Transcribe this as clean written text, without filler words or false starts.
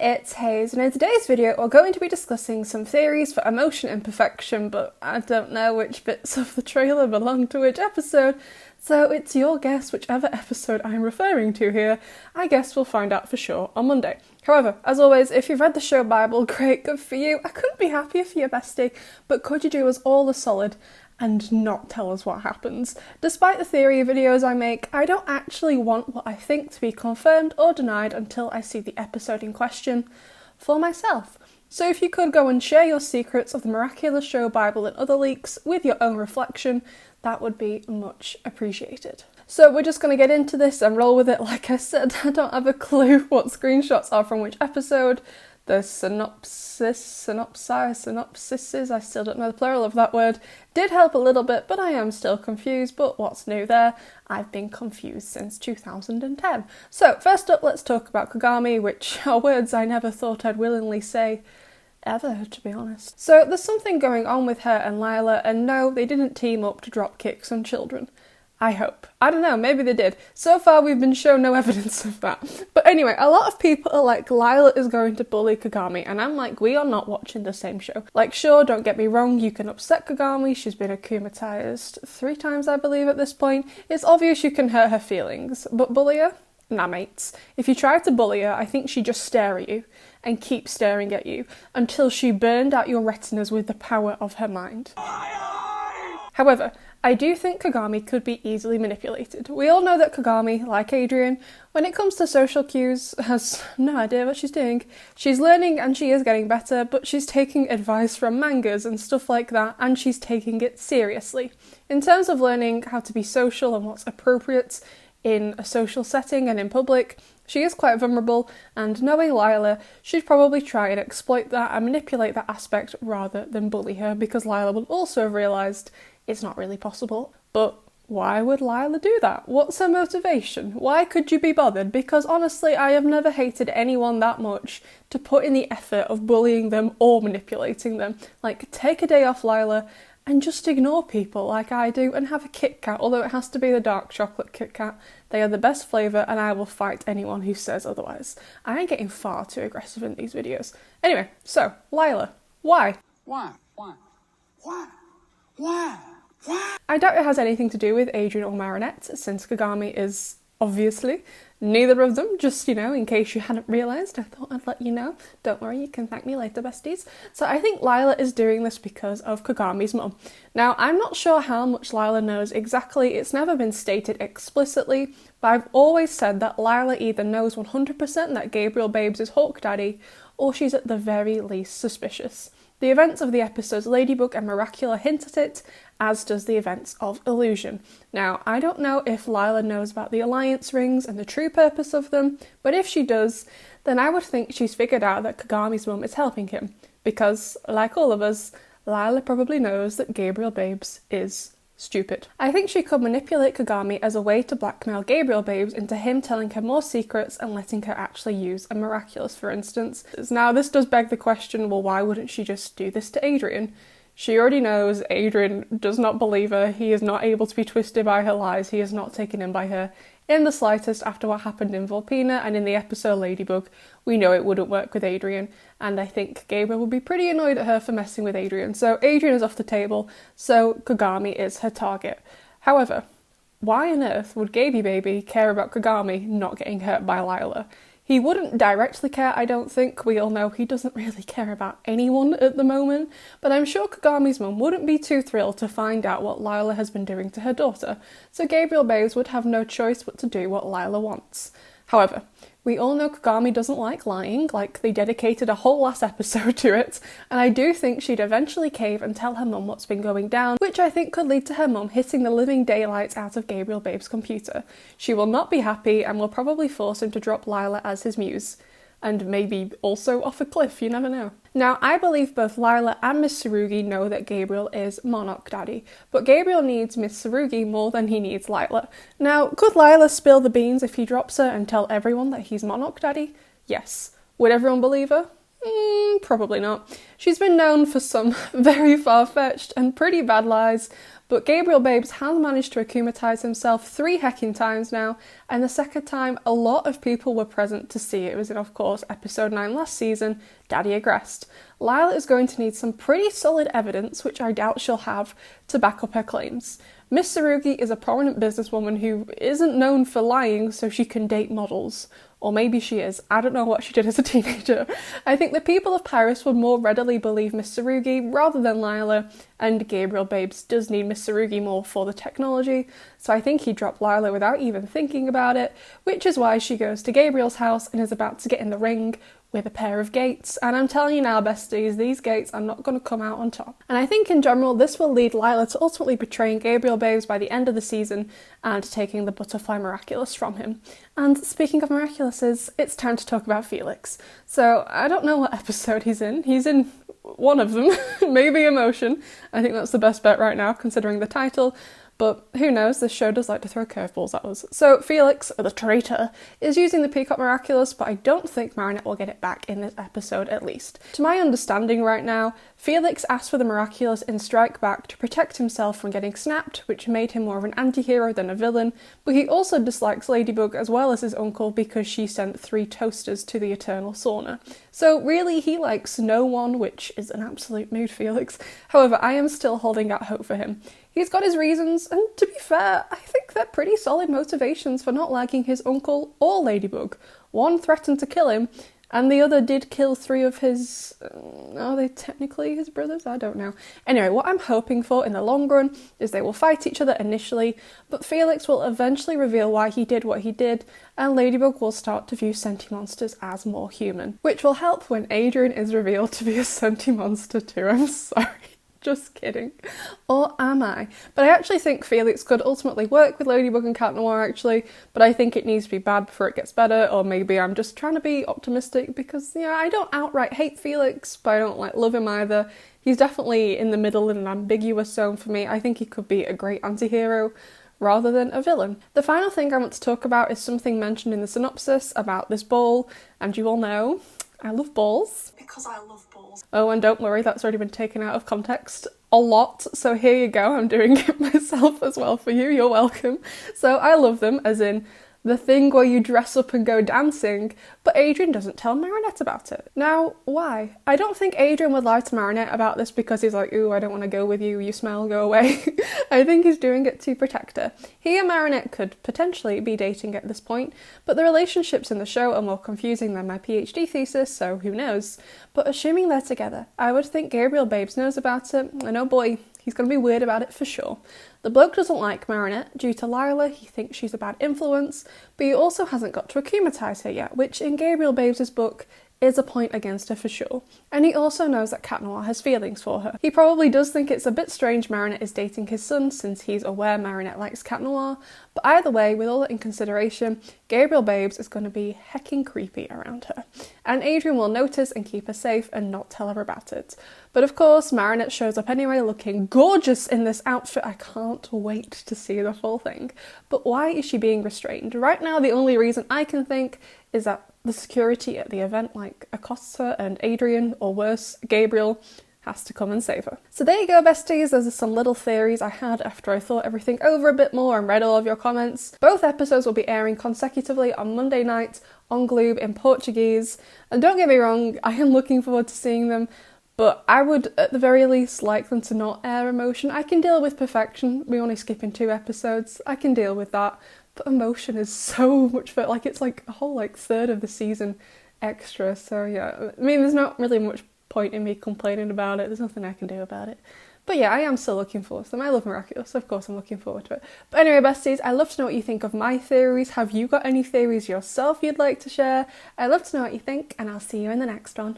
it's Hayes, and in today's video we're going to be discussing some theories for emotion imperfection, but I don't know which bits of the trailer belong to which episode, so it's your guess whichever episode I'm referring to here. I guess we'll find out for sure on Monday. However, as always, if you've read the show Bible, great, good for you. I couldn't be happier for your bestie, but could you do us all a solid and not tell us what happens? Despite the theory videos I make, I don't actually want what I think to be confirmed or denied until I see the episode in question for myself. So if you could go and share your secrets of the Miraculous show Bible and other leaks with your own reflection, that would be much appreciated. So we're just going to get into this and roll with it. Like I said, I don't have a clue what screenshots are from which episode. The synopsises, I still don't know the plural of that word, did help a little bit, but I am still confused. But what's new there? I've been confused since 2010. So first up, let's talk about Kagami, which are words I never thought I'd willingly say ever, to be honest. So there's something going on with her and Lila, and no, they didn't team up to drop kicks on children. I hope. I don't know, maybe they did. So far we've been shown no evidence of that. But anyway, a lot of people are like, Lila is going to bully Kagami, and I'm like, we are not watching the same show. Like, sure, don't get me wrong, you can upset Kagami, she's been akumatized 3 times I believe at this point. It's obvious you can hurt her feelings, but bully her? Nah mates. If you try to bully her, I think she'd just stare at you and keep staring at you until she burned out your retinas with the power of her mind. However, I do think Kagami could be easily manipulated. We all know that Kagami, like Adrian, when it comes to social cues, has no idea what she's doing. She's learning and she is getting better, but she's taking advice from mangas and stuff like that, and she's taking it seriously. In terms of learning how to be social and what's appropriate in a social setting and in public, she is quite vulnerable, and knowing Lila, she'd probably try and exploit that and manipulate that aspect rather than bully her, because Lila would also have realised it's not really possible. But why would Lila do that? What's her motivation? Why could you be bothered? Because honestly, I have never hated anyone that much to put in the effort of bullying them or manipulating them. Like, take a day off, Lila, and just ignore people like I do and have a Kit Kat, although it has to be the dark chocolate Kit Kat. They are the best flavour and I will fight anyone who says otherwise. I am getting far too aggressive in these videos. Anyway, so, Lila, why? Why? I doubt it has anything to do with Adrian or Marinette, since Kagami is obviously neither of them, just, you know, in case you hadn't realised, I thought I'd let you know. Don't worry, you can thank me later, besties. So I think Lila is doing this because of Kagami's mum. Now, I'm not sure how much Lila knows exactly, it's never been stated explicitly, but I've always said that Lila either knows 100% that Gabriel Babes is Hawk Daddy, or she's at the very least suspicious. The events of the episodes Ladybug and Miraculous hint at it, as does the events of Illusion. Now, I don't know if Lila knows about the alliance rings and the true purpose of them, but if she does, then I would think she's figured out that Kagami's mum is helping him, because, like all of us, Lila probably knows that Gabriel Babes is stupid. I think she could manipulate Kagami as a way to blackmail Gabriel Babes into him telling her more secrets and letting her actually use a Miraculous, for instance. Now, this does beg the question, well, why wouldn't she just do this to Adrian? She already knows Adrian does not believe her, he is not able to be twisted by her lies, he is not taken in by her in the slightest after what happened in Volpina and in the episode Ladybug. We know it wouldn't work with Adrian, and I think Gabriel would be pretty annoyed at her for messing with Adrian, so Adrian is off the table, so Kagami is her target. However, why on earth would Gaby Baby care about Kagami not getting hurt by Lila? He wouldn't directly care, I don't think. We all know he doesn't really care about anyone at the moment, but I'm sure Kagami's mum wouldn't be too thrilled to find out what Lila has been doing to her daughter, so Gabriel Babes would have no choice but to do what Lila wants. However, we all know Kagami doesn't like lying, like they dedicated a whole last episode to it, and I do think she'd eventually cave and tell her mum what's been going down, which I think could lead to her mum hitting the living daylights out of Gabriel Babe's computer. She will not be happy and will probably force him to drop Lila as his muse. And maybe also off a cliff, you never know. Now, I believe both Lila and Miss Tsurugi know that Gabriel is Monarch Daddy, but Gabriel needs Miss Tsurugi more than he needs Lila. Now, could Lila spill the beans if he drops her and tell everyone that he's Monarch Daddy? Yes. Would everyone believe her? Probably not. She's been known for some very far-fetched and pretty bad lies, but Gabriel Babes has managed to akumatize himself 3 hecking times now, and the second time a lot of people were present to see. It was in, of course, episode 9 last season, Daddy Agrest. Lila is going to need some pretty solid evidence, which I doubt she'll have, to back up her claims. Miss Tsurugi is a prominent businesswoman who isn't known for lying so she can date models. Or maybe she is. I don't know what she did as a teenager. I think the people of Paris would more readily believe Miss Tsurugi rather than Lila, and Gabriel Babes does need Miss Tsurugi more for the technology, so I think he dropped Lila without even thinking about it, which is why she goes to Gabriel's house and is about to get in the ring with a pair of gates. And I'm telling you now, besties, these gates are not going to come out on top. And I think in general this will lead Lila to ultimately betraying Gabriel Babes by the end of the season and taking the butterfly Miraculous from him. And speaking of Miraculouses, it's time to talk about Felix. So I don't know what episode he's in. He's in one of them, maybe Emotion. I think that's the best bet right now considering the title. But who knows, this show does like to throw curveballs at us. So Felix, the traitor, is using the Peacock Miraculous, but I don't think Marinette will get it back in this episode at least. To my understanding right now, Felix asked for the Miraculous in Strike Back to protect himself from getting snapped, which made him more of an anti-hero than a villain, but he also dislikes Ladybug as well as his uncle because she sent 3 toasters to the Eternal Sauna. So really, he likes no one, which is an absolute mood, Felix. However, I am still holding out hope for him. He's got his reasons, and to be fair, I think they're pretty solid motivations for not liking his uncle or Ladybug. One threatened to kill him, and the other did kill 3 of his... are they technically his brothers? I don't know. Anyway, what I'm hoping for in the long run is they will fight each other initially, but Felix will eventually reveal why he did what he did, and Ladybug will start to view senti-monsters as more human. Which will help when Adrien is revealed to be a senti-monster too, I'm sorry. Just kidding. Or am I? But I actually think Felix could ultimately work with Ladybug and Cat Noir actually, but I think it needs to be bad before it gets better, or maybe I'm just trying to be optimistic because, I don't outright hate Felix, but I don't love him either. He's definitely in the middle in an ambiguous zone for me. I think he could be a great anti-hero rather than a villain. The final thing I want to talk about is something mentioned in the synopsis about this ball, and you all know I love balls. Because I love balls. Oh, and don't worry, that's already been taken out of context a lot, so here you go, I'm doing it myself as well for you, you're welcome. So I love them, as in the thing where you dress up and go dancing, but Adrien doesn't tell Marinette about it. Now, why? I don't think Adrien would lie to Marinette about this because he's like, ooh, I don't want to go with you, you smell, go away. I think he's doing it to protect her. He and Marinette could potentially be dating at this point, but the relationships in the show are more confusing than my PhD thesis, so who knows. But assuming they're together, I would think Gabriel Babes knows about it, and oh boy, he's going to be weird about it for sure. The bloke doesn't like Marinette. Due to Lila, he thinks she's a bad influence, but he also hasn't got to akumatize her yet, which in Gabriel Babes' book is a point against her for sure. And he also knows that Cat Noir has feelings for her. He probably does think it's a bit strange Marinette is dating his son since he's aware Marinette likes Cat Noir, but either way, with all that in consideration, Gabriel Babes is going to be hecking creepy around her. And Adrien will notice and keep her safe and not tell her about it. But of course, Marinette shows up anyway looking gorgeous in this outfit. I can't wait to see the full thing. But why is she being restrained? Right now, the only reason I can think is that the security at the event accosts her, and Adrien, or worse, Gabriel, has to come and save her. So there you go, besties. Those are some little theories I had after I thought everything over a bit more and read all of your comments. Both episodes will be airing consecutively on Monday night on Gloob in Portuguese. And don't get me wrong, I am looking forward to seeing them, but I would at the very least like them to not air Emotion. I can deal with Perfection. We're only skipping 2 episodes. I can deal with that. But Emotion is so much fun. It's a whole third of the season extra. So yeah, I mean, there's not really much point in me complaining about it. There's nothing I can do about it. But yeah, I am still looking forward to them. I love Miraculous, of course I'm looking forward to it. But anyway, besties, I'd love to know what you think of my theories. Have you got any theories yourself you'd like to share? I'd love to know what you think, and I'll see you in the next one.